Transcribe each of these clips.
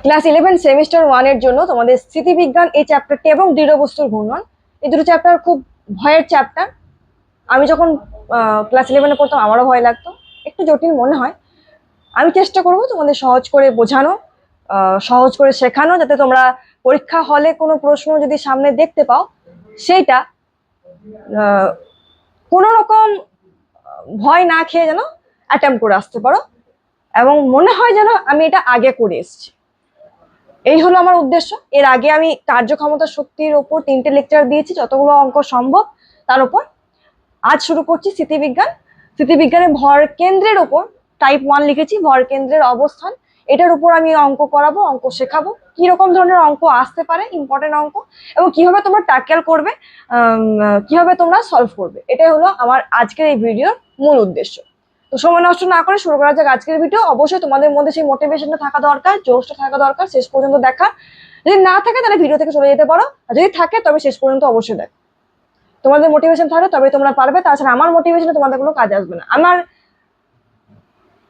Class 11 semester 1 এর জন্য তোমাদের স্থিতিবিজ্ঞান এই চ্যাপ্টারটি এবং দৃঢ় বস্তুর ঘূর্ণন, এই দুটো চ্যাপ্টার খুব ভয়ের চ্যাপ্টার। আমি যখন ক্লাস 11-এ পড়তাম আমারও ভয় লাগতো, একটু জটিল মনে হয়। আমি চেষ্টা করব তোমাদের সহজ করে বোঝানো, সহজ করে শেখানো, যাতে তোমরা পরীক্ষা হলে কোনো প্রশ্ন যদি সামনে দেখতে পাও সেইটা কোনো রকম ভয় না খেয়ে যেন অ্যাটেম্প করে আসতে পারো এবং মনে হয় যেন আমি এটা আগে করে এসেছি। এই হলো আমার উদ্দেশ্য। এর আগে আমি কার্যক্ষমতা শক্তির ওপর 3টে লেকচার দিয়েছি, যতগুলো অঙ্ক সম্ভব তার উপর। আজ শুরু করছি স্থিতিবিজ্ঞান। স্থিতিবিজ্ঞানের ভর কেন্দ্রের ওপর টাইপ 1 লিখেছি, ভর কেন্দ্রের অবস্থান। এটার উপর আমি অঙ্ক করাবো, অঙ্ক শেখাবো, কি রকম ধরনের অঙ্ক আসতে পারে, ইম্পর্টেন্ট অঙ্ক, এবং কিভাবে তোমরা ট্যাকেল করবে, কিভাবে তোমরা সলভ করবে। এটাই হলো আমার আজকের এই ভিডিওর মূল উদ্দেশ্য। তো সময় নষ্ট না করে শুরু করা যাক আজকের ভিডিও। অবশ্যই তোমাদের মধ্যে সেই মোটিভেশনটা থাকা দরকার, জোশটা থাকা দরকার শেষ পর্যন্ত দেখা। যদি না থাকে তাহলে ভিডিও থেকে চলে যেতে পারো, আর যদি থাকে তবে শেষ পর্যন্ত অবশ্যই দেখো। তোমাদের মোটিভেশন থাকলে তবে তোমরা পারবে, তাছাড়া আমার মোটিভেশনে তোমাদের কোনো কাজ আসবে না। আমার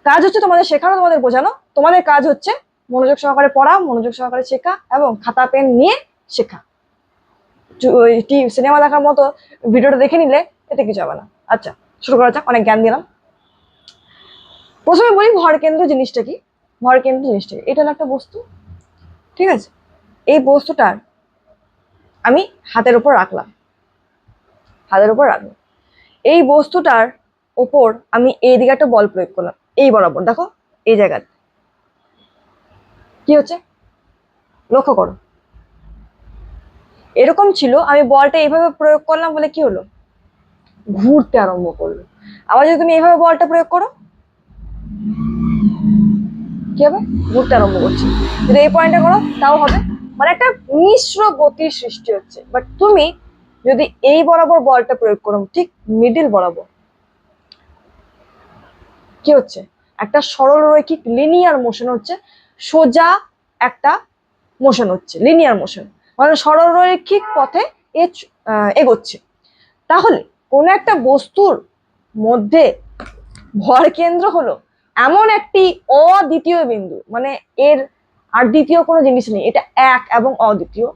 কাজ হচ্ছে তোমাদের শেখানো, তোমাদের বোঝানো। তোমাদের কাজ হচ্ছে মনোযোগ সহকারে পড়া, মনোযোগ সহকারে শেখা এবং খাতা পেন নিয়ে শেখা। সিনেমা দেখার মতো ভিডিওটা দেখে নিলে এতে কিছু হবে না। আচ্ছা, শুরু করা যাক, অনেক জ্ঞান দিলাম। প্রথমে বলি ভরকেন্দ্র জিনিসটা কি। ভরকেন্দ্র জিনিসটা কি, এটা হলো একটা বস্তু, ঠিক আছে? এই বস্তুটার আমি হাতের উপর রাখলাম, হাতের উপর রাখলাম। এই বস্তুটার ওপর আমি এইদিকে একটা বল প্রয়োগ করলাম, এই বরাবর। দেখো এই জায়গাতে কি হচ্ছে লক্ষ্য করো। এরকম ছিল, আমি বলটা এইভাবে প্রয়োগ করলাম বলে কি হলো, ঘুরতে আরম্ভ করলো। আবার যদি তুমি এইভাবে বলটা প্রয়োগ করো কি হবে, ঘুরতে আরম্ভ করছে। যদি এই পয়েন্টে করো তাও হবে, মানে একটা মিশ্র গতির সৃষ্টি হচ্ছে। বাট তুমি যদি এই বরাবর বলটা প্রয়োগ করো, ঠিক মিডিল বরাবর, কি হচ্ছে, একটা সরল রৈখিক লিনিয়ার মোশন হচ্ছে, সোজা একটা মোশন হচ্ছে, লিনিয়ার মোশন, মানে সরল রৈখিক পথে এগোচ্ছে। তাহলে কোন একটা বস্তুর মধ্যে ভর কেন্দ্র হলো এমন একটি অদ্বিতীয় বিন্দু, মানে এর আর দ্বিতীয় কোনো জিনিস নেই, এটা এক এবং অদ্বিতীয়,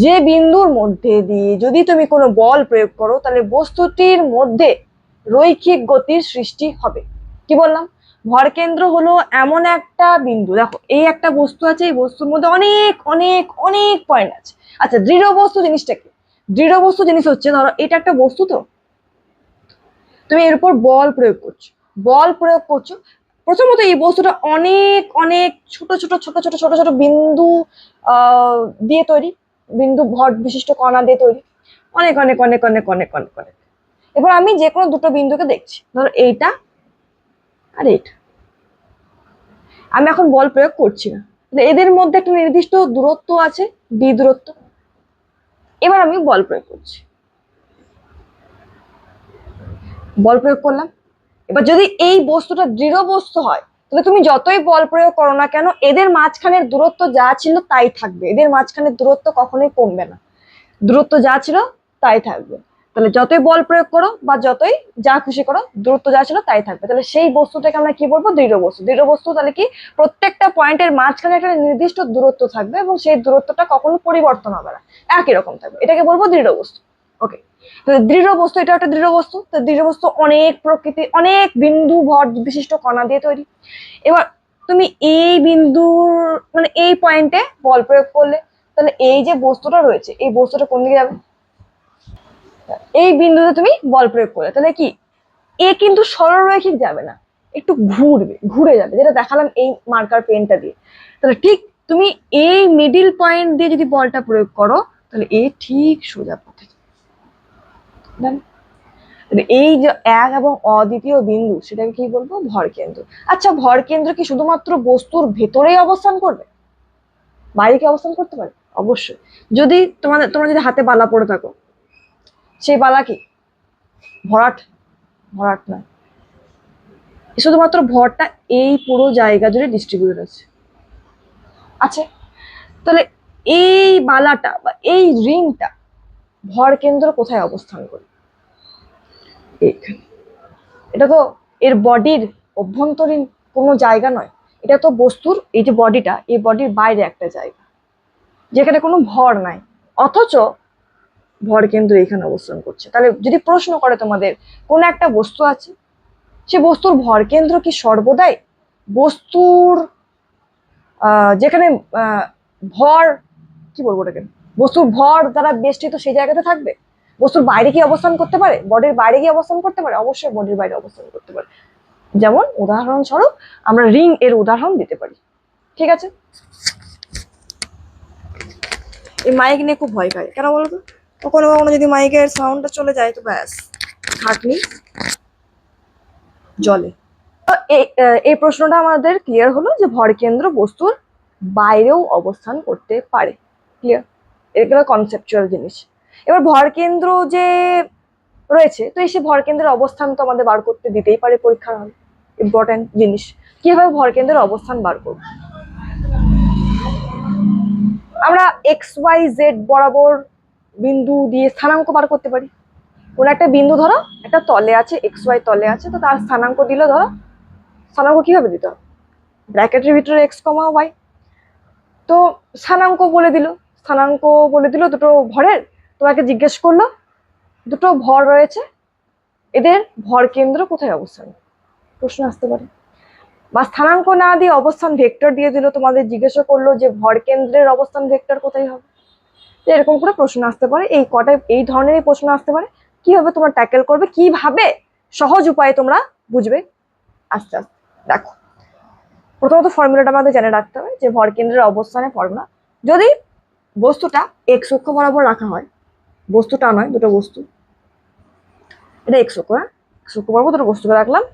যে বিন্দুর মধ্যে দিয়ে যদি তুমি কোনো বল প্রয়োগ করো তাহলে বস্তুটির মধ্যে রৈখিক গতির সৃষ্টি হবে। কি বললাম, ভরকেন্দ্র হলো এমন একটা বিন্দু। দেখো এই একটা বস্তু আছে, এই বস্তুর মধ্যে অনেক অনেক অনেক পয়েন্ট আছে। আচ্ছা, দৃঢ় বস্তু জিনিসটা কি? দৃঢ় বস্তু জিনিস হচ্ছে, ধরো এটা একটা বস্তু, তো তুমি এর উপর বল প্রয়োগ করছো, বল প্রয়োগ করছো। প্রথমত এই বস্তুটা অনেক অনেক ছোট ছোট ছোট ছোট ছোট ছোট বিন্দু দিয়ে তৈরি, বিন্দু ভর বিশিষ্ট কণা দিয়ে তৈরি, অনেক অনেক অনেক অনেক অনেক অনেক অনেক। এবার আমি যে কোনো দুটো বিন্দুকে দেখছি, ধরো এইটা আর এইটা, আমি এখন বল প্রয়োগ করছি না, এদের মধ্যে একটা নির্দিষ্ট দূরত্ব আছে, বি দূরত্ব। এবার আমি বল প্রয়োগ করছি, বল প্রয়োগ করলাম। এবার যদি এই বস্তুটা দৃঢ় বস্তু হয় তাহলে তুমি যতই বল প্রয়োগ করো না কেন, এদের মাঝখানের দূরত্ব যা ছিল তাই থাকবে, এদের মাঝখানের দূরত্ব কখনোই কমবে না, দূরত্ব যা ছিল তাই থাকবে। তাহলে যতই বল প্রয়োগ করো বা যতই যা খুশি করো, দূরত্ব যা ছিল তাই থাকবে। তাহলে সেই বস্তুটাকে আমরা কি বলবো, দৃঢ় বস্তু। দৃঢ় বস্তু তাহলে কি, প্রত্যেকটা পয়েন্টের মাঝখানে একটা নির্দিষ্ট দূরত্ব থাকবে এবং সেই দূরত্বটা কখনো পরিবর্তন হবে না, একই রকম থাকবে, এটাকে বলবো দৃঢ় বস্তু। ওকে, দৃঢ় বস্তু, এটা একটা দৃঢ় বস্তু। তো দৃঢ় বস্তু অনেক প্রকৃতি, অনেক বিন্দু ভর বিশিষ্ট কণা দিয়ে তৈরি। এবার তুমি এই বিন্দুর মানে এই পয়েন্টে বল প্রয়োগ করলে, তাহলে এই যে বস্তুটা রয়েছে, এই বস্তুটা কোন দিকে যাবে, এই বিন্দুতে তুমি বল প্রয়োগ করলে, তাহলে কি, এ কিন্তু সরলরৈখিক যাবে না, একটু ঘুরবে, ঘুরে যাবে, যেটা দেখালাম এই মার্কার পেনটা দিয়ে। তাহলে ঠিক তুমি এই মিডিল পয়েন্ট দিয়ে যদি বলটা প্রয়োগ করো তাহলে এ ঠিক সোজা পথে যাবে। এই যে এক এবং অদ্বিতীয় বিন্দু, সেটাকে কি বলবো, ভরকেন্দ্র। আচ্ছা, ভরকেন্দ্র কি শুধুমাত্র বস্তুর ভেতরেই অবস্থান করবে, বাইরে কি অবস্থান করতে পারে? অবশ্যই। যদি তোমরা যদি হাতে বালা পড়ে থাকো, সেই বালা কি ভরাট? ভরাট নয়, শুধুমাত্র ভরটা এই পুরো জায়গা জুড়ে ডিস্ট্রিবিউটেড আছে। আচ্ছা, তাহলে এই বালাটা বা এই রিংটা ভর কেন্দ্র কোথায় অবস্থান করে? এখানে। এটা তো এর বডির অভ্যন্তরীণ কোনো জায়গা নয়, এটা তো বস্তুর এই যে বডিটা, এই বডির বাইরে একটা জায়গা যেখানে কোনো ভর নাই, অথচ ভর কেন্দ্র এখানে অবস্থান করছে। তাহলে যদি প্রশ্ন করে তোমাদের কোন একটা বস্তু আছে, সে বস্তুর ভর কেন্দ্র কি সর্বদাই বস্তুর যেখানে ভর, কি বলবো ওটাকে, বস্তুর ভর দ্বারা বেষ্টিত সেই জায়গাতে থাকবে? বস্তুর বাইরে কি অবস্থান করতে পারে? বডির বাইরে কি অবস্থান করতে পারে? অবশ্যই বডির বাইরে অবস্থান করতে পারে। যেমন উদাহরণস্বরূপ আমরা রিং এর উদাহরণ দিতে পারি। ঠিক আছে, এই মাইক নিয়ে খুব ভয় পাই, কেন বলতো? কখনো কখনো যদি মাইকের সাউন্ডটা চলে যায় তো ব্যাস খাটনি জলে। এই প্রশ্নটা আমাদের ক্লিয়ার হলো যে ভরকেন্দ্র বস্তুর বাইরেও অবস্থান করতে পারে। ক্লিয়ার? এগুলো কনসেপচুয়াল জিনিস। এবার ভরকেন্দ্র যে রয়েছে, তো এই সে ভরকেন্দ্রের অবস্থান তো আমাদের বার করতে দিতেই পারে পরীক্ষার হলে। ইম্পর্টেন্ট জিনিস, কিভাবে ভরকেন্দ্রের অবস্থান বার করব? আমরা এক্স ওয়াই জেড বরাবর বিন্দু দিয়ে স্থানাঙ্ক বার করতে পারি। কোন একটা বিন্দু ধরো একটা তলে আছে, এক্স ওয়াই তলে আছে, তো তার স্থানাঙ্ক দিল, ধরো স্থানাঙ্ক কিভাবে দিতে হবে? ব্র্যাকেটের ভিতরে এক্স কমা ওয়াই। তো স্থানাঙ্ক বলে দিল, স্থানাঙ্ক বলে দিল দুটো ভরের। তোমাকে জিজ্ঞেস করলো দুটো ভর রয়েছে, এদের ভর কেন্দ্র কোথায় অবস্থান, প্রশ্ন আসতে পারে। বা স্থানাঙ্ক না দিয়ে অবস্থান ভেক্টর দিয়ে দিল, তোমাদের জিজ্ঞাসা করলো যে ভর কেন্দ্রের অবস্থান ভেক্টর কোথায় হবে। এরকম করে প্রশ্ন আসতে পারে, এই কটায় এই ধরনেরই প্রশ্ন আসতে পারে। কিভাবে তোমরা ট্যাকেল করবে, কিভাবে সহজ উপায়ে তোমরা বুঝবে আস্তে আস্তে দেখো। প্রথমত ফর্মুলাটা আমাদের জেনে রাখতে হবে যে ভর কেন্দ্রের অবস্থানের ফর্মুলা। যদি বস্তুটা এক্স অক্ষ বরাবর রাখা হয়, বস্তুটা নয়, দুটো বস্তু, এটা এক্স অক্ষ, হ্যাঁ, এক্স অক্ষ বরাবর দুটো বস্তুকে রাখলাম,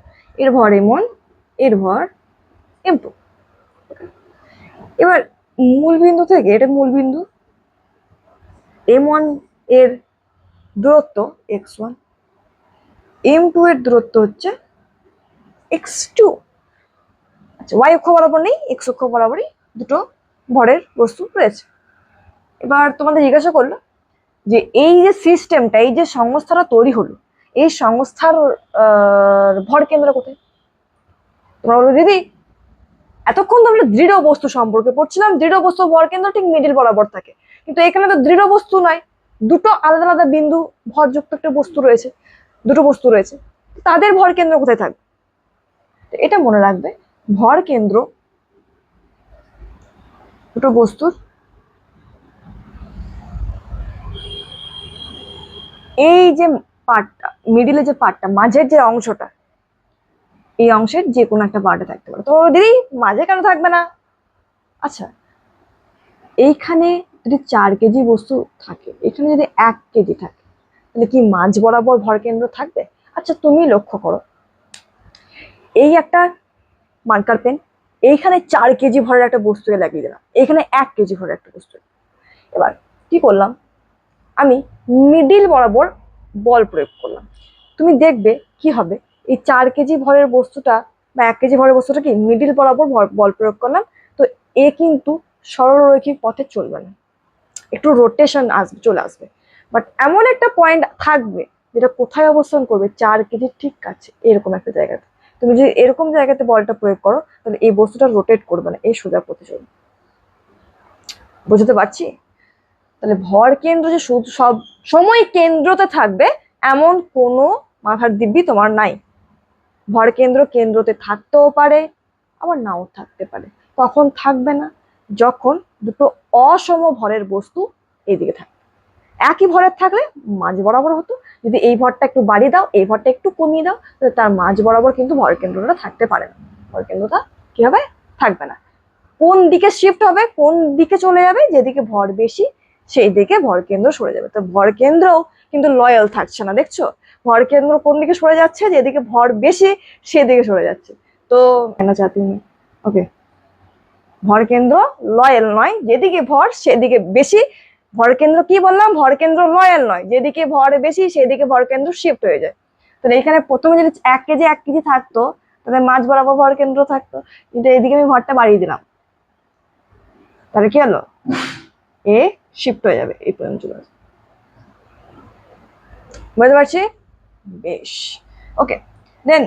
এর ভর m1, এর ভর m2। এবার মূল বিন্দু থেকে, এটা মূল বিন্দু, m1 এর দূরত্ব x1, m2 এর দূরত্ব হচ্ছে x2। আচ্ছা, y অক্ষ বরাবর নেই, x অক্ষ বরাবরই দুটো ভরের বস্তু রয়েছে। এবার তোমাদের জিজ্ঞাসা করলো যে এই যে সিস্টেমটা, এই যে সংস্থাটা তৈরি হলো, এই সংস্থার ভর কেন্দ্র কোথায়? তোমরা বলো দিদি এতক্ষণ তো আমরা দৃঢ় বস্তু সম্পর্কে পড়ছিলাম, দৃঢ় বস্তু ভর কেন্দ্র ঠিক মিডিল বরাবর থাকে, কিন্তু এখানে তো দৃঢ় বস্তু নয়, দুটো আলাদা আলাদা বিন্দু ভরযুক্ত একটা বস্তু রয়েছে, দুটো বস্তু রয়েছে, তাদের ভর কেন্দ্র কোথায় থাকবে? এটা মনে রাখবে, ভর কেন্দ্র দুটো বস্তুর এই যে পার্টটা, মিডিলে যে পার্টটা, মাঝের যে অংশটা, এই অংশের যে কোনো একটা পার্টে থাকতে পারে। তো দিদি মাঝে কেন থাকবে না? আচ্ছা, এইখানে যদি 4 কেজি বস্তু থাকে, এখানে যদি 1 কেজি থাকে, তাহলে কি মাঝ বরাবর ভর কেন্দ্র থাকবে? আচ্ছা তুমি লক্ষ্য করো, এই একটা মার্কার পেন, এইখানে 4 কেজি ভরের একটা বস্তুকে লাগিয়ে দিলাম, এখানে 1 কেজি ভরের একটা বস্তু। এবার কি করলাম, আমি মিডিল বরাবর বল প্রয়োগ করলাম। তুমি দেখবে কি হবে, এই 4 কেজি ভরের বস্তুটা বা 1 কেজি ভরের বস্তুটা কি মিডিল বরাবর বল প্রয়োগ করলাম, তো এ কিন্তু সরলরৈখিক পথে চলবে না, একটু রোটেশন আসবে, চলে আসবে। বাট এমন একটা পয়েন্ট থাকবে যেটা কোথায় অবস্থান করবে, 4 কেজির ঠিক কাছে, এরকম একটা জায়গাতে। তুমি যদি এরকম জায়গাতে বলটা প্রয়োগ করো, তাহলে এই বস্তুটা রোটেট করবে না, এই সোজা পথে চলবে। বুঝতে পারছি? তাহলে ভর কেন্দ্র যে সব সময় কেন্দ্রতে থাকবে এমন কোনো মাথার দিব্যি তোমার নাই। ভর কেন্দ্র কেন্দ্রতে থাকতেও পারে, আবার নাও থাকতে পারে। কখন থাকবে না? যখন দুটো অসম ভরের বস্তু এইদিকে থাকবে। একই ভরের থাকলে মাঝ বরাবর হতো, যদি এই ভরটা একটু বাড়িয়ে দাও, এই ভরটা একটু কমিয়ে দাও, তাহলে তার মাঝ বরাবর কিন্তু ভর কেন্দ্রটা থাকতে পারে না, ভর কেন্দ্রটা কি হবে, থাকবে না। কোন দিকে শিফট হবে, কোন দিকে চলে যাবে, যেদিকে ভর বেশি সেই দিকে ভর কেন্দ্র সরে যাবে। তো ভর কেন্দ্রও কিন্তু লয়াল থাকছে না, দেখছো? ভর কেন্দ্র কোন দিকে সরে যাচ্ছে, যেদিকে ভর বেশি সেদিকে সরে যাচ্ছে। তো কেন চাহতি ওকে, ভর কেন্দ্র লয়াল নয়, যেদিকে ভর সেদিকে বেশি। ভর কেন্দ্র কি বললাম, ভর কেন্দ্র লয়াল নয়, যেদিকে ভর বেশি সেদিকে ভর কেন্দ্র শিফট হয়ে যায়। তাহলে এখানে প্রথমে যদি 1 কেজি 1 কেজি থাকতো, তাহলে মাঝ বরাবর ভর কেন্দ্র থাকতো, কিন্তু এদিকে আমি ভরটা বাড়িয়ে দিলাম, তাহলে কি হলো, এ শিফট হয়ে যাবে, এই পর্যন্ত চলে আসবে। বুঝতে পারছি? বেশ, ওকে। দেন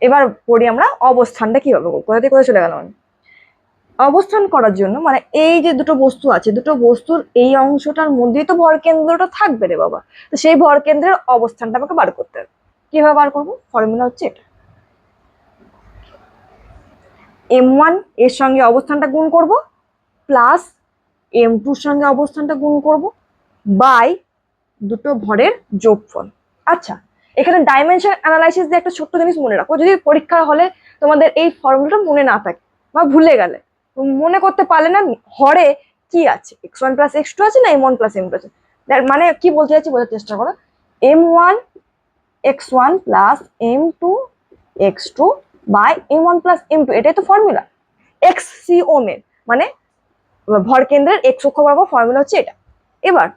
এবার পড়ি আমরা অবস্থানটা কিভাবে, কোথা থেকে কোথায় চলে গেলাম। অবস্থান করার জন্য মানে এই যে দুটো বস্তু আছে, দুটো বস্তুর এই অংশটার মধ্যেই তো ভর কেন্দ্রটা থাকবে রে বাবা। তো সেই ভর কেন্দ্রের অবস্থানটা আমাকে বার করতে হবে। কিভাবে বার করবো? ফর্মুলা হচ্ছে এটা, m1 এর সঙ্গে অবস্থানটা গুণ করব প্লাস m2 এর সঙ্গে অবস্থানটা গুণ করব বাই দুটো ভরের যোগফল। আচ্ছা, এখানে ডাইমেনশন অ্যানালাইসিস দিয়ে একটা ছোট্ট জিনিস মনে রাখো, যদি পরীক্ষার হলে তোমাদের এই ফর্মুলাটা মনে না থাকে বা ভুলে গেলে, মনে করতে পারলে না হরে কি আছে, x1 প্লাস x2 আছে না m1 প্লাস m2 আছে, মানে কি বলতে চাইছি বোঝার চেষ্টা করো। m1 x1 plus m2 x2 by m1 plus m2, এটাই তো ফর্মুলা। এক্স সি ওম এর মানে ভর কেন্দ্রের এক্স অক্ষ বরাবর ফর্মুলা হচ্ছে এটা। এবার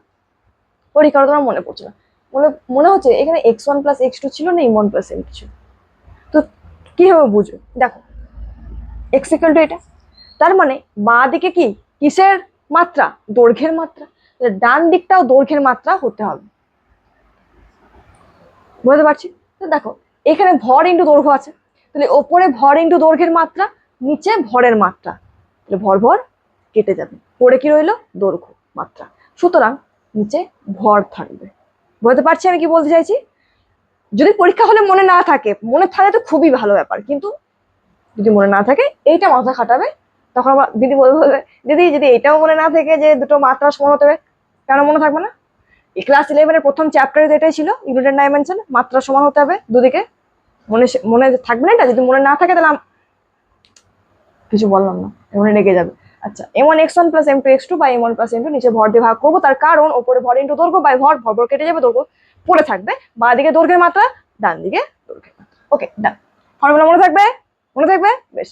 পরীক্ষা তোমার মনে পড়ছে না, মনে হচ্ছে এখানে x1 প্লাস x2 ছিল না m1 প্লাস m2 ছিল, তো কিভাবে বুঝবে? দেখো x ইকুয়াল টু এটা, তার মানে বাঁ দিকে কি কিসের মাত্রা? দৈর্ঘ্যের মাত্রা। ডান দিকটাও দৈর্ঘ্যের মাত্রা হতে হবে, বুঝতে পারছি? তো দেখো এখানে ভর ইন্টু দৈর্ঘ্য আছে, তাহলে ওপরে ভর ইন্টু দৈর্ঘ্যের মাত্রা, নিচে ভরের মাত্রা, তাহলে ভর ভর কেটে যাবে, পরে কি রইলো? দৈর্ঘ্য মাত্রা। সুতরাং নিচে ভর থাকবে। বুঝতে পারছি আমি কি বলতে চাইছি? যদি পরীক্ষা হলে মনে না থাকে, মনে থাকে তো খুবই ভালো ব্যাপার, কিন্তু যদি মনে না থাকে এইটা মাথা খাটাবে, তখন আবার দিদি বলবে দিদি যদি এটাও মনে না থাকে যে দুটো মাত্রা সমান হতে হবে, কেন মনে থাকবে না? ক্লাস 11 প্রথম চ্যাপ্টারে এটাই ছিল, ইউনিট ডাইমেনশন, মাত্রা সমান হতে হবে দুদিকে। মনে মনে থাকবে না এটা? যদি মনে না থাকে তাহলে কিছু বললাম না, মনে রেগে যাবে। আচ্ছা, m1 x1 plus m2 x2 by m1 plus m2, নিচে ভর দিয়ে ভাগ করবো, তার কারণ ওপরে ভর ইন্টু দৈর্ঘ্য বাই ভর, ভর ভর কেটে যাবে, দৈর্ঘ্য পড়ে থাকবে, বাঁ দিকে দৈর্ঘ্যের মাত্রা, ডান দিকে দৈর্ঘ্যের মাত্রা। ওকে ডান, ফর্মুলা মনে থাকবে? মনে থাকবে, বেশ।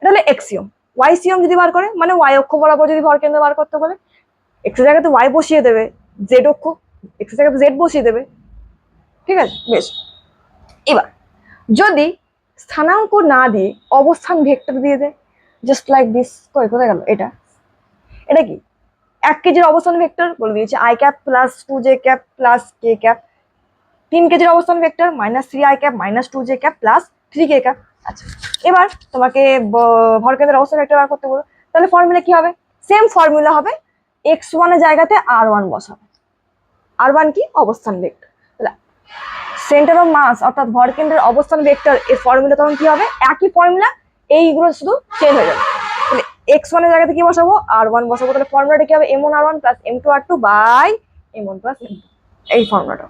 এটা হলো এক্সিওম। ওয়াই সিওম যদি বার করে মানে ওয়াই অক্ষ বরাবর যদি ভর কেন্দ্র বার করতে বলে, এক্স এর জায়গাতে ওয়াই বসিয়ে দেবে, জেড অক্ষ এক্স এর জায়গাতে জেড বসিয়ে দেবে, ঠিক আছে বেশ। এবার যদি স্থানাঙ্ক না দিয়ে অবস্থান ভেক্টর দিয়ে দেয়, জাস্ট লাইক দিস, কোথায় গেল এটা? এটা কি 1 কেজির অবস্থান ভেক্টর বলে দিয়েছে I cap plus 2j cap plus K cap, 3 কেজির অবস্থান vector minus 3i cap minus 2j cap plus 3k cap. আচ্ছা, এবার তোমাকে ভর কেন্দ্রের অবস্থান ভেক্টর বার করতে বলো, তাহলে ফর্মুলা কি হবে? সেম ফর্মুলা হবে, x1 এর জায়গাতে r1 বসাবে। r1 কি? অবস্থান ভেক্টর। তাহলে সেন্টার অফ মাস অর্থাৎ ভর কেন্দ্রের অবস্থান ভেক্টর এর ফর্মুলা তখন কি হবে? একই ফর্মুলা, এইগুলো শুধু চেঞ্জ হয়ে যাবে। তাহলে x1 এর জায়গাতে কি বসাবো? r1 বসাবো, তাহলে ফর্মুলাটা কি হবে? m1 r1 plus m2 r2 by m1 plus m2, এই ফর্মুলাটা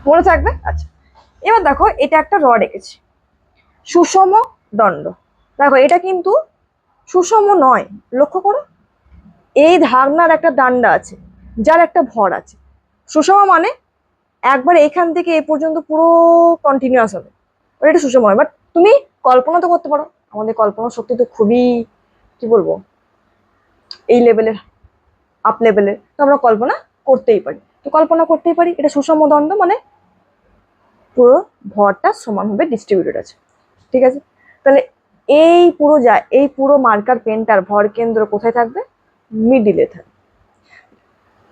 মনে থাকবে। আচ্ছা, এবার দেখো এটা একটা রড এঁকেছি, সুষম দণ্ড। দেখো এটা কিন্তু সুষম নয়, লক্ষ্য করো, এই ধারনার একটা ডান্ডা আছে যার একটা ভর আছে। সুষম মানে একবার এখান থেকে এ পর্যন্ত পুরো কন্টিনিউয়াস হবে, ওটা একটা সুষম হয়। বাট তুমি কল্পনা তো করতে পারো, আমাদের কল্পনা শক্তি তো খুবই, কি বলবো, এই লেভেলের, আপ লেভেলের, তো আমরা কল্পনা করতেই পারি। তো কল্পনা করতেই পারি এটা সুষম দণ্ড মানে পুরো ভরটা সমানভাবে ডিস্ট্রিবিউটেড আছে, ঠিক আছে? তাহলে এই পুরো মার্কার পেনটার ভর কেন্দ্র কোথায় থাকবে? মিডিলে থাকবে।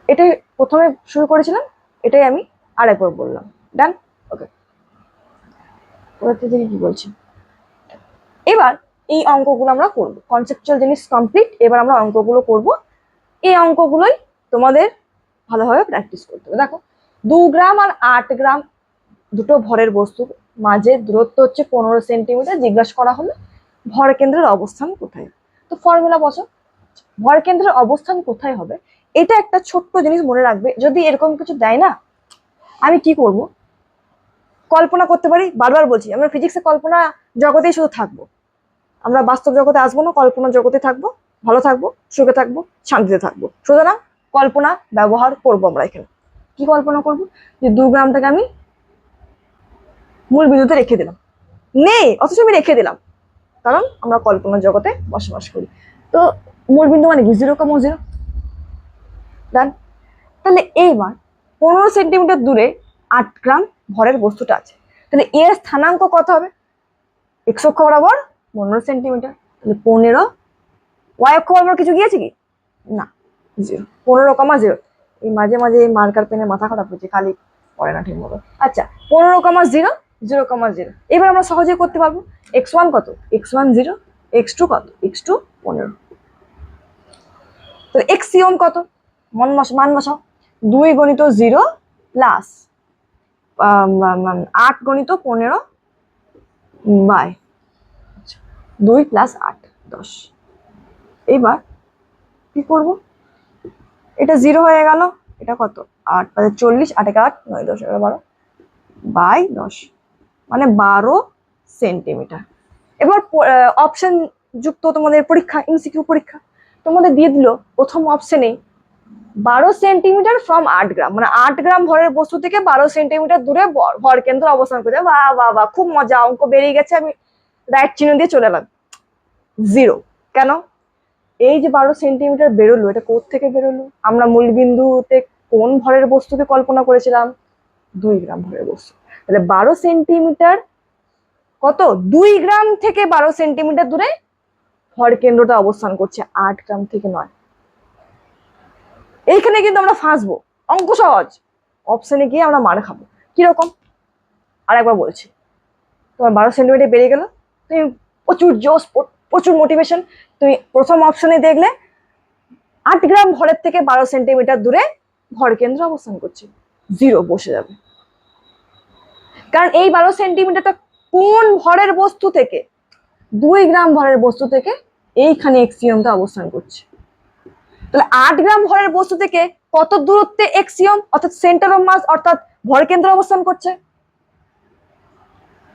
এটাই প্রথমে শুরু করেছিলাম, এটাই আমি আরেকবার বললাম। ডান, ওকে। ওটা থেকে কি বলছি, এবার এই অঙ্কগুলো আমরা করবো, কনসেপচুয়াল জিনিস কমপ্লিট, এবার আমরা অঙ্কগুলো করব। এই অঙ্কগুলোই তোমাদের ভালোভাবে প্র্যাকটিস করতে হবে। দেখো 2 গ্রাম আর 8 গ্রাম দুটো ভরের বস্তুর মাঝে দূরত্ব হচ্ছে 15 সেন্টিমিটার, জিজ্ঞাসা করা হলো ভর কেন্দ্রের অবস্থান কোথায়। তো ফর্মুলা বসো, ভর কেন্দ্রের অবস্থান কোথায় হবে, এটা একটা ছোট্ট জিনিস মনে রাখবে। যদি এরকম কিছু দেয় না, আমি কি করব? কল্পনা করতে পারি, বারবার বলছি আমরা ফিজিক্সে কল্পনা জগতেই শুধু থাকবো, আমরা বাস্তব জগতে আসবো না, কল্পনা জগতে থাকবো, ভালো থাকবো, সুখে থাকবো, শান্তিতে থাকবো। সুতরাং কল্পনা ব্যবহার করবো আমরা এখানে। কি কল্পনা করব? যে 2 গ্রামটাকে আমি মূল বিন্দুতে রেখে দিলাম, নেই অথচ আমি রেখে দিলাম, কারণ আমরা কল্পনা জগতে বসবাস করি। তো মূল বিন্দু মানে কি? 0,0। ডান। তাহলে এইবার 15 সেন্টিমিটার দূরে 8 গ্রাম ভরের বস্তুটা আছে, তাহলে এর স্থানাঙ্ক কত হবে? এক্স অক্ষ বরাবর 15 সেন্টিমিটার, তাহলে 15, ওয়াই অক্ষ বরাবর কিছু গিয়েছে কি? না, 0, 15,0। এই মাঝে মাঝে মার্কার পেনের মাথা খারাপ হচ্ছে, খালি পড়ে না ঠিক মতো। আচ্ছা, 15,0 0,0। এবার আমরা সহজে করতে পারবো। x1 কত, x1 0, x2 কত, x2 15। তো এক্সিওম কত, মান বসাও। 2 গণিত 0 প্লাস 8 গণিত 15 বাই 2 প্লাস 8 10। এইবার কি করব, এটা 0 হয়ে গেল, এটা কত 8 5 40, 8 1 8 9 10 11 12 বাই 10 মানে 12 সেন্টিমিটার। এবার অপশন যুক্ত তোমাদের পরীক্ষা, এমসিকিউ পরীক্ষা, তোমাদের দিয়ে দিল প্রথম অপশনে 12 সেন্টিমিটার ফ্রম 8 গ্রাম, মানে 8 গ্রাম ভরের বস্তু থেকে 12 সেন্টিমিটার দূরে ভর কেন্দ্র অবস্থান করছে। বাহ বাহ বাহ, খুব মজা, অঙ্ক বেরিয়ে গেছে। আমি রাইট চিহ্ন দিয়ে চলে এলাম। 0 কেন, এই যে 12 সেন্টিমিটার বেরোলো, এটা কোথা থেকে বেরোলো? আমরা মূলবিন্দুতে কোন ভরের বস্তুকে কল্পনা করেছিলাম? 2 গ্রাম ভরের বস্তু। তাহলে 12 সেন্টিমিটার কত, 2 গ্রাম থেকে 12 সেন্টিমিটার দূরে ভর কেন্দ্রটা অবস্থান করছে, 8 গ্রাম থেকে নয়। এইখানে কিন্তু আমরা ফাঁসবো, অঙ্ক সহজ, অপশনে গিয়ে আমরা মার খাবো। কিরকম, আর একবার বলছি, তোমার 12 সেন্টিমিটার বেড়ে গেল, তুমি প্রচুর জোশ, প্রচুর মোটিভেশন, তুমি প্রথম অপশনে দেখলে 8 গ্রাম ভরের থেকে 12 সেন্টিমিটার দূরে ভর কেন্দ্র অবস্থান করছে, 0 বসে যাবে। কারণ এই 12 সেন্টিমিটারটা কোন ভরের বস্তু থেকে, 2 গ্রাম ভরের বস্তু থেকে এইখানে এক্সিয়মটা অবস্থান করছে। তাহলে 8 গ্রাম ভরের বস্তু থেকে কত দূরত্বে এক্সিয়ম অর্থাৎ সেন্টার অফ মাস অর্থাৎ ভর কেন্দ্র অবস্থান করছে?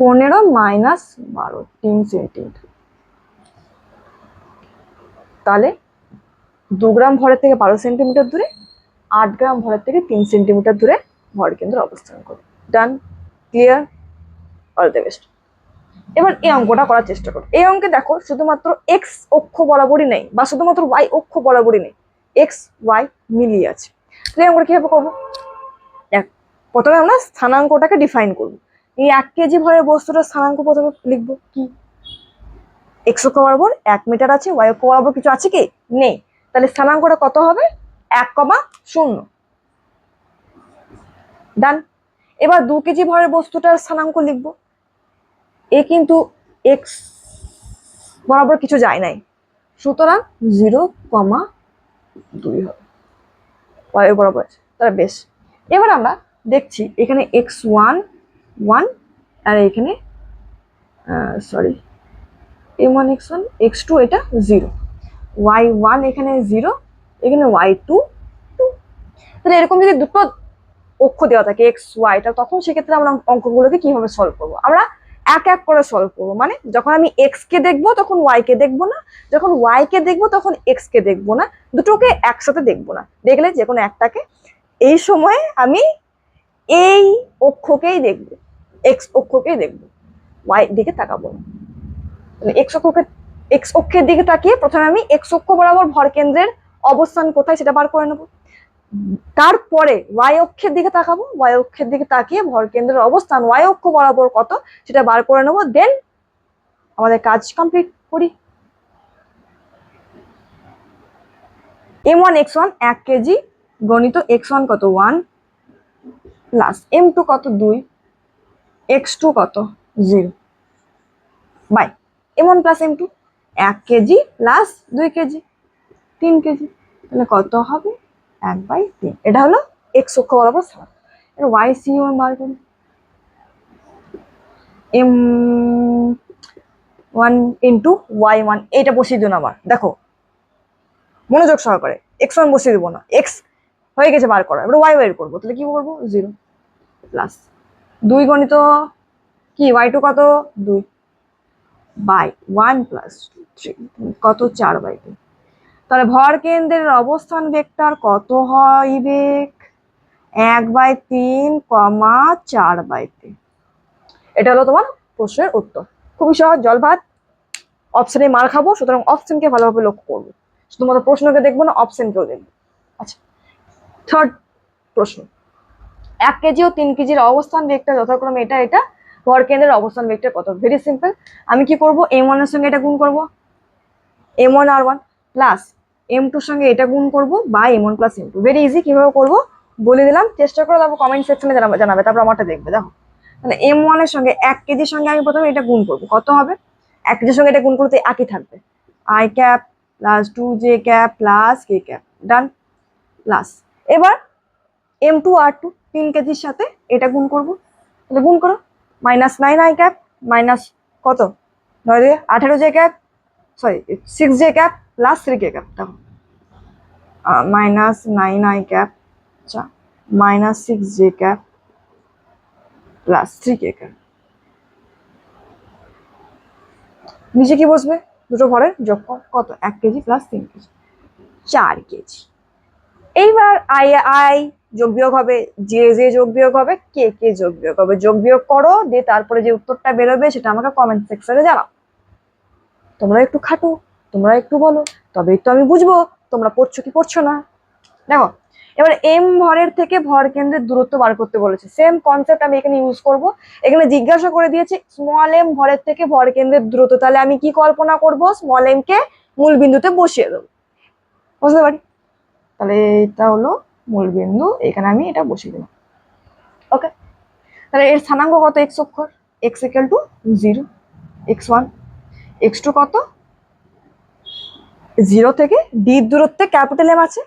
15 মাইনাস 12, 3 সেন্টিমিটার। তাহলে 2 গ্রাম ভরের থেকে 12 সেন্টিমিটার দূরে, 8 গ্রাম ভরের থেকে 3 সেন্টিমিটার দূরে ভর কেন্দ্র অবস্থান করে। ডান, ক্লিয়ার, অল দ্য বেস্ট। এবার এই অঙ্কটা করার চেষ্টা করো। এই অঙ্কে দেখো শুধুমাত্র এক্স অক্ষ বরাবরই নেই, বা শুধুমাত্র ওয়াই অক্ষ বরাবরই নেই, এক্স ওয়াই মিলিয়ে আছে। তাহলে আমরা কিভাবে করবো? প্রথমে আমরা স্থানাঙ্কটাকে ডিফাইন করবো। এই 1 কেজি ভরের বস্তুটার স্থানাঙ্ক প্রথমে লিখবো কি, এক্স অক্ষ বরাবর 1 মিটার আছে, ওয়াই অক্ষ বরাবর কিছু আছে কি, নেই। তাহলে স্থানাঙ্কটা কত হবে, 1,0। ডান। এবার 2 কেজি ভরের বস্তুটার স্থানাঙ্ক লিখবো। এ কিন্তু এক্স বরাবর কিছু যায় নাই, সুতরাং 0,2 হবে, ওয়াই বরাবর আছে, তাহলে বেশ। এবার আমরা দেখছি এখানে x1 1 আর এখানে সরি m1 x1 x2 এটা 0, y1 এখানে 0, এখানে y2 2। তাহলে এরকম যদি দুটো অক্ষ দেওয়া থাকে x y, টা তখন সেক্ষেত্রে আমরা অঙ্কগুলোকে কিভাবে সলভ করবো? আমরা এক এক করে সলভ করবো। মানে যখন আমি এক্স কে দেখবো তখন ওয়াই কে দেখবো না, যখন ওয়াই কে দেখবো তখন এক্স কে দেখবো না, দুটোকে একসাথে দেখবো না, দেখলে যে কোনো একটাকে। এই সময়ে আমি এই অক্ষকেই দেখবো, এক্স অক্ষকেই দেখবো, ওয়াই দিকে তাকাবো না। এক্স অক্ষের দিকে তাকিয়ে প্রথমে আমি এক্স অক্ষ বরাবর ভর কেন্দ্রের অবস্থান কোথায় সেটা বার করে নেবো। তারপরে ওয়াই অক্ষের দিকে তাকাবো, ওয়াই অক্ষের দিকে তাকিয়ে ভর কেন্দ্রের অবস্থান ওয়াই অক্ষ বরাবর কত সেটা বার করে নেবো। দেন আমাদের কাজ কমপ্লিট করি। m1 x1 1 কেজি গণিত x1 কত 1 প্লাস m2 কত 2, x2 কত 0 by m1 plus m2 1 KG plus 2 KG 3 KG, তাহলে কত হবে 1/3। এটা হলো এক্স অক্ষ বরাবর স্থান। এর ওয়াই সিওএম বার করি। m1 ইন্টু y1, এটা বসিয়ে দিন। আবার দেখো মনোযোগ সহকারে, x1 বসিয়ে দেবো না, x হয়ে গেছে বার করা, এবার y বের করবো। তাহলে কি করবো 0 প্লাস 2 গণিত কি y2 কত 2 বাই 1 প্লাস 3 কত 4/2। তাহলে ভর কেন্দ্রের অবস্থান ভেক্টর কত হইবে 1/3, 4/3। এটা হলো তোমার প্রশ্নের উত্তর। খুবই সহজ, জল ভাত। অপশনে মার খাবো, সুতরাং অপশনকে ভালোভাবে লক্ষ্য করবো, শুধুমাত্র প্রশ্নকে দেখবো না, অপশনকেও দেখবো। আচ্ছা, থার্ড প্রশ্ন, 1 কেজি ও 3 কেজির অবস্থান ভেক্টর যথাক্রমে এটা এটা, ভর কেন্দ্রের অবস্থান ভেক্টর কত? ভেরি সিম্পল, আমি কি করব, m1 এর সঙ্গে এটা গুণ করব, m1 r1 প্লাস m2 এর সঙ্গে এটা গুণ করব বা m1 plus m2। Very easy, কিভাবে করব বলে দিলাম, চেষ্টা করে তারপর কমেন্ট সেকশনে জানাবে, তারপর আমারটা দেখবে। দেখো তাহলে M1 এর সঙ্গে 1 কেজির সঙ্গে আমি প্রথমে এটা গুণ করবো, কত হবে? 1 কেজির সঙ্গে এটা গুণ করতে একই থাকবে, I cap plus 2J cap plus K cap, done. Plus এবার M2R2 3 কেজির সাথে এটা গুণ করবো, তাহলে গুণ করো, মাইনাস 9I ক্যাপ মাইনাস কত 9 18J cap, sorry 6J cap plus 3K cap, দেখো মাইনাস 9I ক্যাপ, আচ্ছা minus 6J cap plus 3K cap. নিচে কি বসবে? দুটো ভরের যোগফল, কত? 1 কেজি প্লাস 3 কেজি, 4 কেজি। এইবার আই আই যোগ বিয়োগ হবে, জে জে যোগ বিয়োগ হবে, কে কে যোগ বিয়োগ হবে, যোগ বিয়োগ করো, দিয়ে তারপরে যে উত্তরটা বেরোবে সেটা আমাকে কমেন্ট সেকশনে জানাও। তোমরা একটু খাটো, তোমরা একটু বলো, তবেই তো আমি বুঝবো তোমরা পড়ছো কি পড়ছো না। দেখো এবার এম ভরের থেকে ভর কেন্দ্রের দূরত্ব বার করতে বলেছে, সেম কনসেপ্ট আমি এখানে ইউজ করব। এখানে জিজ্ঞাসা করে দিয়েছে স্মল এম ভরের থেকে ভর কেন্দ্রের দূরত্ব, তাহলে আমি কি কল্পনা করব? স্মল এম কে মূল বিন্দুতে বসিয়ে দেবো, বুঝতে পারি? তাহলে এটা হলো মূল বিন্দু, এখানে আমি এটা বসিয়ে দিলাম। ওকে, তাহলে এর স্থানাঙ্ক কত? এক্স অক্ষর, x equal to 0, x1, x2 কত? 0 থেকে ডি দূরত্বে ক্যাপিটাল এম আছে,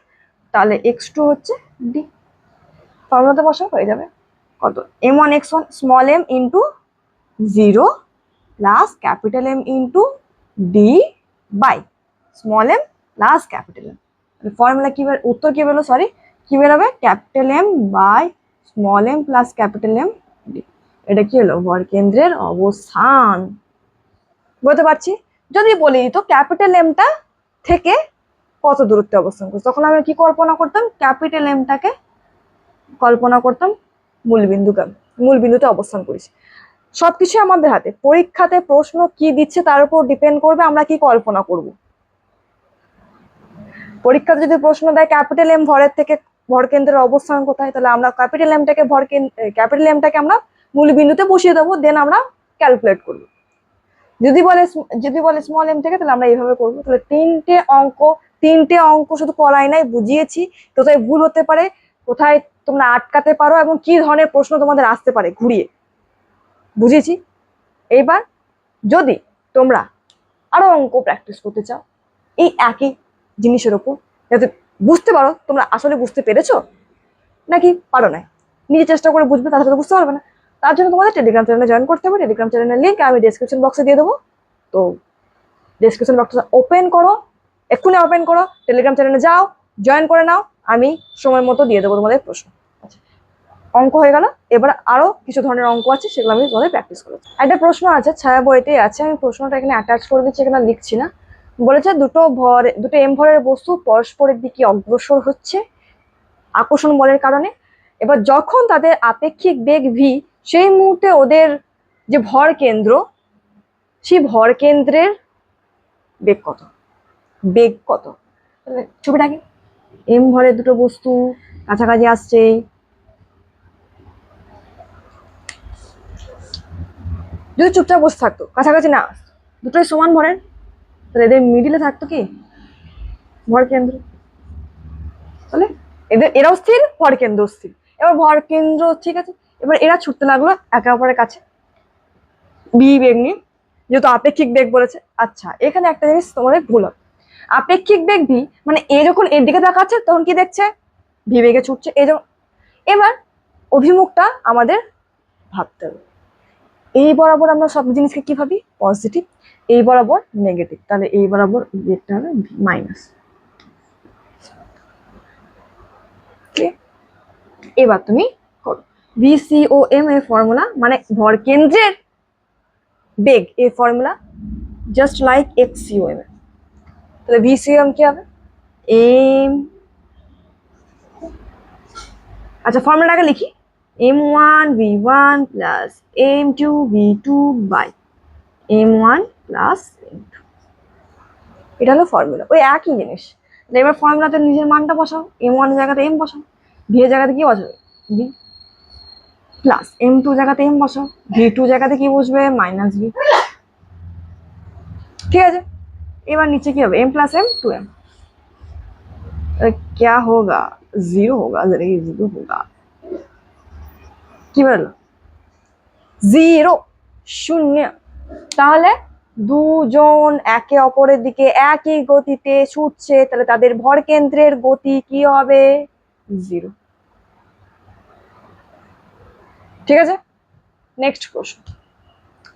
তাহলে x2 হচ্ছে ডি। ফর্মুলাতে বসাও, হয়ে যাবে কত? m1 x1 small M into 0 plus capital M into D by small M plus capital M. Formula কি উত্তর কি বেরোলো, সরি কি বেরোবে? Capital M by small M plus capital M D. এটা কি হলো? ভর কেন্দ্রের অবস্থান। বলতে পারছি, যদি বলি তো ক্যাপিটাল এমটা থেকে কত দূরত্বে অবস্থান করছে, তখন আমরা কি কল্পনা করতাম? ক্যাপিটাল এমটাকে কল্পনা করতাম মূল বিন্দুতে অবস্থান করিস। সবকিছু আমাদের হাতে, পরীক্ষাতে প্রশ্ন কি দিচ্ছে তার উপর ডিপেন্ড করবে আমরা কি কল্পনা করব। পরীক্ষাতে যদি প্রশ্ন দেয় ক্যাপিটাল এম ভরের থেকে ভর কেন্দ্রের অবস্থান কোথায়, তাহলে আমরা ক্যাপিটাল এমটাকে আমরা মূল বিন্দুতে বসিয়ে দেবো, দেন আমরা ক্যালকুলেট করবো। যদি বলে স্মল এম থেকে, তাহলে আমরা এইভাবে করবো। তাহলে তিনটে অঙ্ক শুধু করাই নাই, বুঝিয়েছি কোথায় ভুল হতে পারে, কোথায় তোমরা আটকাতে পারো, এবং কি ধরনের প্রশ্ন তোমাদের আসতে পারে ঘুরিয়ে বুঝিয়েছি। এইবার যদি তোমরা আরো অঙ্ক প্র্যাকটিস করতে চাও এই একই জিনিসের ওপর, যাতে বুঝতে পারো তোমরা আসলে বুঝতে পেরেছো নাকি পারো না, নিজে চেষ্টা করে বুঝবে, তার সাথে বুঝতে পারবে না। তার জন্য তোমাদের টেলিগ্রাম চ্যানেলে জয়েন করতে হবে। টেলিগ্রাম চ্যানেলের লিঙ্ক আমি ডেসক্রিপশন বক্সে দিয়ে দেবো। তো ডেসক্রিপশন বক্সটা ওপেন করো, এক্ষুনি ওপেন করো, টেলিগ্রাম চ্যানেলে যাও, জয়েন করে নাও, আমি সময় মতো দিয়ে দেবো তোমাদের প্রশ্ন। আচ্ছা, অঙ্ক হয়ে গেল। এবার আরো কিছু ধরনের অঙ্ক আছে, সেগুলো আমি তোমাদের প্র্যাকটিস করবো। একটা প্রশ্ন আছে, ছায়া বইতেই আছে, আমি প্রশ্নটা এখানে অ্যাটাচ করে দিচ্ছি, এখানে লিখছি না। বলেছে দুটো এম ভরের বস্তু পরস্পরের দিকে অগ্রসর হচ্ছে আকর্ষণ বলের কারণে। এবার যখন তাদের আপেক্ষিক বেগ ভি, সেই মুহূর্তে ওদের যে ভর কেন্দ্র, সেই ভর কেন্দ্রের বেগ কত? ছবিটা আগে, এম ভরের দুটো বস্তু কাছাকাছি আসছে, যদি চুপচাপ বসে থাকতো, কাছাকাছি না আসতো, দুটোই সমান ভরের, তাহলে এদের মিডিলে থাকতো কি ভর কেন্দ্র, তাহলে এরাও স্থির, ভর কেন্দ্র স্থির। এবার ভর কেন্দ্র ঠিক আছে, এবার এরা ছুটতে লাগলো একে অপরের কাছে বি বেগ নিয়ে, যেহেতু আপেক্ষিক বেগ বলেছে। আচ্ছা, এখানে একটা জিনিস তোমাদের ভুল হবে, আপেক্ষিক বেগ ভি মানে এ যখন এর দিকে তাকাচ্ছে তখন কি দেখছে? ভি বেগে ছুটছে। এবার অভিমুখটা আমাদের ভাবতে হবে, এই বরাবর আমরা সব জিনিসকে কি ভাবি? পজিটিভ, এই বরাবর নেগেটিভ, তাহলে এই বরাবর বেগটা হবে মাইনাস। এবার তুমি করো VCOM এর ফর্মুলা, মানে ভর কেন্দ্রের বেগ এর ফর্মুলা জাস্ট লাইক XCOM। তাহলে VCOM কি হবে? এম, আচ্ছা ফর্মুলাটাকে লিখি, M1 V1 plus M2 V2 by M1 plus M2। এটা হলো ফর্মুলা, ওই একই জিনিস। এবার ফর্মুলাতে নিজের মানটা বসাও, M1 এর জায়গাতে M বসাও, V এর জায়গাতে কি বসাবে? V প্লাস M2 জায়গাতে M বসাও, V2 জায়গাতে কি বসবে? Minus V। ঠিক আছে, এবার নিচে কি হবে? M plus M 2M। क्या होगा? 0 होगा, 0 होगा। কি বললো? জিরো, শূন্য। তাহলে দুজন একে অপরের দিকে একই গতিতে ছুটছে, তাহলে তাদের ভর কেন্দ্রের গতি কি হবে? জিরো। ঠিক আছে, নেক্সট প্রশ্ন।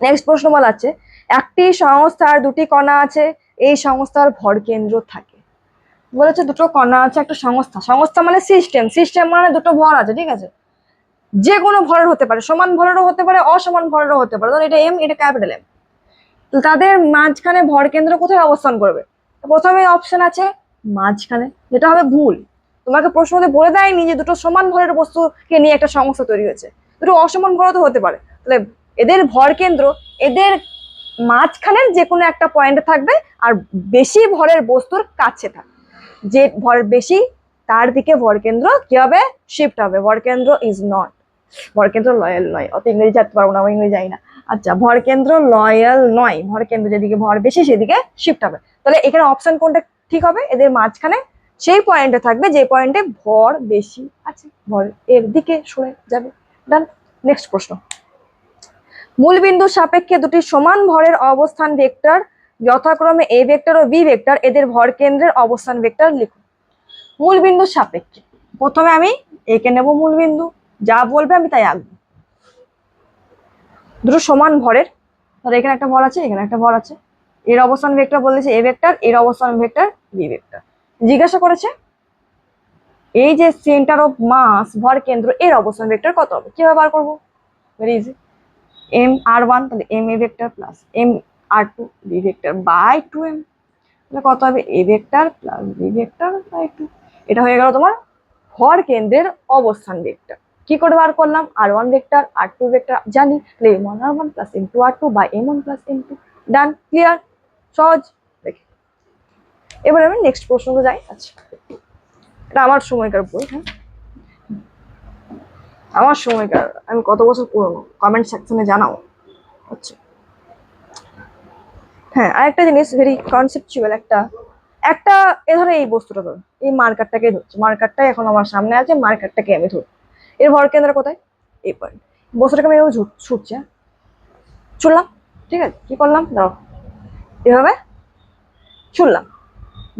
নেক্সট প্রশ্ন বলা আছে, একটি সংস্থার দুটি কণা আছে, এই সংস্থার ভর কেন্দ্র থাকে। বলেছে দুটো কণা আছে একটা সংস্থা, সংস্থা মানে সিস্টেম, সিস্টেম মানে দুটো ভর আছে, ঠিক আছে? যে কোনো ভরের হতে পারে, সমান ভরেরও হতে পারে, অসমান ভরেরও হতে পারে। ধর এটা এম, এটা ক্যাপিটাল এম, তাদের মাঝখানে ভর কেন্দ্র কোথায় অবস্থান করবে? প্রথমে অপশন আছে মাঝখানে, যেটা হবে ভুল। তোমাকে প্রশ্নতে বলে দেয়নি যে দুটো সমান ভরের বস্তুকে নিয়ে একটা সংস্থা তৈরি হয়েছে, দুটো অসমান ভরও তো হতে পারে। তাহলে এদের ভর কেন্দ্র এদের মাঝখানের যে কোনো একটা পয়েন্টে থাকবে, আর বেশি ভরের বস্তুর কাছে থাকবে। যে ভর বেশি তার দিকে ভর কেন্দ্র কি হবে? শিফট হবে। ভর কেন্দ্র ইজ নট, ভর কেন্দ্র লয়াল নয়। অত ইংরেজি জানতে পারবো না, আমি ইংরেজি যাই না। আচ্ছা, ভর কেন্দ্র লয়াল নয়, ভর কেন্দ্র যেদিকে ভর বেশি সেদিকে শিফট হবে। তাহলে এখানে অপশন কোনটা ঠিক হবে? এদের মাঝখানে সেই পয়েন্টে থাকবে যে পয়েন্টে ভর বেশি আছে, ভর এর দিকে সরে যাবে। ডান। নেক্সট প্রশ্ন, মূলবিন্দুর সাপেক্ষে দুটি সমান ভরের অবস্থান ভেক্টর যথাক্রমে এ ভেক্টর ও বি ভেক্টর, এদের ভর কেন্দ্রের অবস্থান ভেক্টর লিখুন। মূলবিন্দুর সাপেক্ষে প্রথমে আমি একে নেব মূলবিন্দু, যা বলবে আমি তাই আঁকবো। দুটো সমান ভরের, ধর এখানে একটা ভর আছে, এখানে একটা ভর আছে, এর অবস্থান ভেক্টর বলেছে এ ভেক্টর, এর অবস্থান ভেক্টর বি ভেক্টর। জিজ্ঞাসা করেছে এই যে সেন্টার অফ মাস, ভর কেন্দ্র, এর অবস্থান ভেক্টর কত হবে? কিভাবে বার করবো? Very easy. M R one, তাহলে M A vector plus M R two B vector by two M, তাহলে কত হবে? A vector plus B vector by two. এটা হয়ে গেল তোমার ভর কেন্দ্রের অবস্থান ভেক্টর। কি করে বার করলাম? R one vector R two vector জানি, তাহলে M one R one plus M two R two by M one plus M two. Done, clear, সহজ। দেখে এবার আমি নেক্সট প্রশ্নতে যাই। আচ্ছা, এটা আমার সময়কার বই, হ্যাঁ আমার সময়কার, আমি কত বছর পুরনো কমেন্ট সেকশনে জানাও। আচ্ছা, হ্যাঁ আরেকটা জিনিস ভেরি কনসেপচুয়াল, একটা একটা এ ধরো এই বস্তুটা ধরো, এই মার্কারটাকে ধরছি, মার্কারটা এখন আমার সামনে আছে, মার্কারটাকে আমি ধরছি, এর ভর কেন্দ্র কোথায়? এই পয়েন্ট। বস্তুটাকে আমি এভাবে ছুটছি, ছুড়লাম, ঠিক আছে? কি করলাম? দাও, এভাবে ছুড়লাম,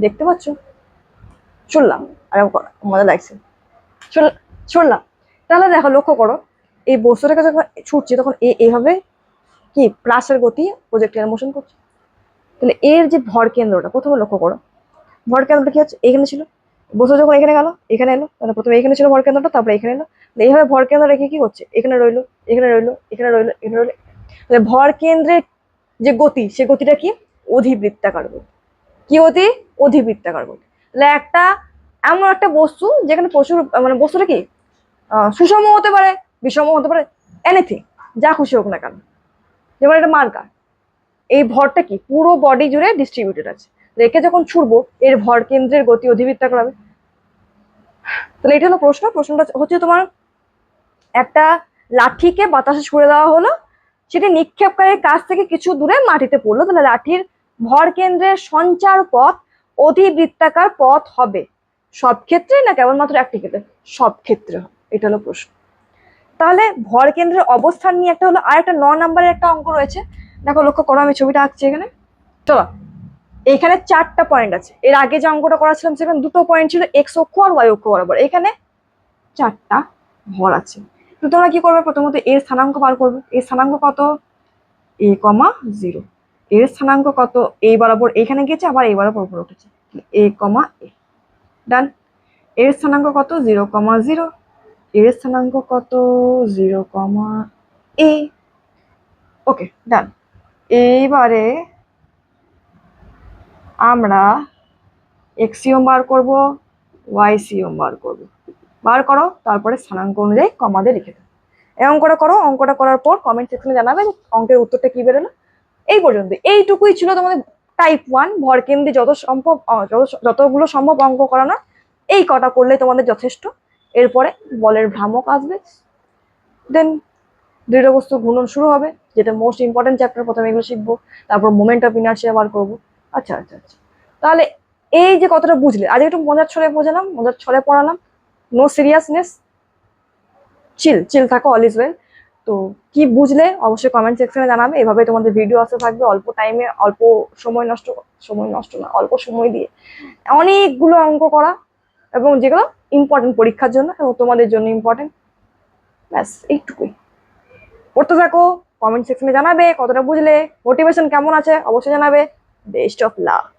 দেখতে পাচ্ছ? ছুড়লাম, আর মজা লাগছে, ছুড়লাম। তাহলে দেখো, লক্ষ্য করো, এই বস্তুটাকে যখন ছুটছি তখন এইভাবে কি প্লাসের গতি প্রজেক্টাইল মোশন করছে। তাহলে এর যে ভর কেন্দ্রটা প্রথমে লক্ষ্য করো, ভর কেন্দ্রটা কি হচ্ছে? এখানে ছিল, বস্তু যখন এখানে গেল, এখানে এলো, তাহলে প্রথমে এখানে ছিল ভর কেন্দ্রটা, তারপরে এখানে এলো। এইভাবে ভর কেন্দ্র রেখে কি করছে? এখানে রইলো, এখানে রইলো, এখানে রইলো, এখানে রইলো। তাহলে ভর কেন্দ্রের যে গতি, সে গতিটা কি? অধিবৃত্তাকার গতি। কি গতি? অধিবৃত্তাকার গতি। তাহলে একটা এমন একটা বস্তু যেখানে প্রচুর মানে বস্তুটা কি সুষম হতে পারে, বিষম হতে পারে, এনিথিং, যা খুশি হোক না কেন। যেমন এটা মার্কার, এই ভরটা কি পুরো বডি জুড়ে ডিস্ট্রিবিউটেড আছে, রেখে যখন ছুড়বো এর ভর কেন্দ্রের গতি অধিবৃত্তাকার হবে। তাহলে এটা হলো প্রশ্ন। প্রশ্নটা হচ্ছে তোমার, একটা লাঠিকে বাতাসে ছুড়ে দেওয়া হলো, সেটি নিক্ষেপকারীর কাছ থেকে কিছু দূরে মাটিতে পড়লো, তাহলে লাঠির ভর কেন্দ্রের সঞ্চার পথ অধিবৃত্তাকার পথ হবে সব ক্ষেত্রে না কেবলমাত্র একটি ক্ষেত্রে? সব ক্ষেত্রে হবে। এটা হলো প্রশ্ন। তাহলে ভর কেন্দ্রের অবস্থান নিয়ে একটা হলো, আর একটা 9 নম্বরের একটা অঙ্ক রয়েছে। দেখো, লক্ষ্য করো, আমি ছবিটা আঁকছি এখানে। চলো, এখানে 4টা পয়েন্ট আছে। এর আগে যে অঙ্কটা করাছিলাম সেখানে 2টো পয়েন্ট ছিল এক্স অক্ষ আর ওয়াই অক্ষ বরাবর, এখানে 4টা ভর আছে। তো তোমরা কি করবে? প্রথমত এর স্থানাঙ্ক বার করবে। এর স্থানাঙ্ক কত? এ কমা 0। এর স্থানাঙ্ক কত? এই বরাবর এখানে গেছে, আবার এই বরাবর উপরে উঠেছে, এ কমা এ। ডান। এর স্থানাঙ্ক কত? 0,0। এর স্থানাঙ্ক কত? 0,a। ওকে, ডান। এইবারে আমরা এক্সিওম বার করব, ওয়াই সিওম বার করব। বার করো, তারপরে স্থানাঙ্ক অনুযায়ী কমা দিয়ে লিখে দাও। এই অঙ্কটা করো, অঙ্কটা করার পর কমেন্ট সেকশনে জানাবে অঙ্কের উত্তরটা কি বেরোলো। এই পর্যন্ত, এইটুকুই ছিল তোমাদের টাইপ 1 ভর কেন্দ্রে যত সম্ভব যতগুলো সম্ভব অঙ্ক করানো। এই কটা করলে তোমাদের যথেষ্ট। এরপরে বলের ভ্রামক আসবে, দেন দৃঢ় বস্তু ঘূর্ণন শুরু হবে, যেটা মোস্ট ইম্পর্টেন্ট চ্যাপ্টার। প্রথমে এগুলো শিখবো, তারপর মোমেন্ট অফ ইনার্শিয়া বার করবো। আচ্ছা আচ্ছা আচ্ছা, তাহলে এই যে কতটা বুঝলে, আজ একটু মজার ছলে বোঝালাম, মজার ছলে পড়ালাম, নো সিরিয়াসনেস, চিল চিল থাকো, অল ইজ ওয়েল। তো কি বুঝলে অবশ্যই কমেন্ট সেকশনে জানাবে। এভাবে তোমাদের ভিডিও আসতে থাকবে অল্প টাইমে, অল্প সময় নষ্ট না, অল্প সময় দিয়ে অনেকগুলো অঙ্ক করা, এবং যেগুলো ইম্পর্টেন্ট পরীক্ষার জন্য এবং তোমাদের জন্য ইম্পর্টেন্ট। ব্যাস এইটুকুই। পড়তে থাকো, কমেন্ট সেকশনে জানাবে কতটা বুঝলে, মোটিভেশন কেমন আছে অবশ্যই জানাবে। Best of luck.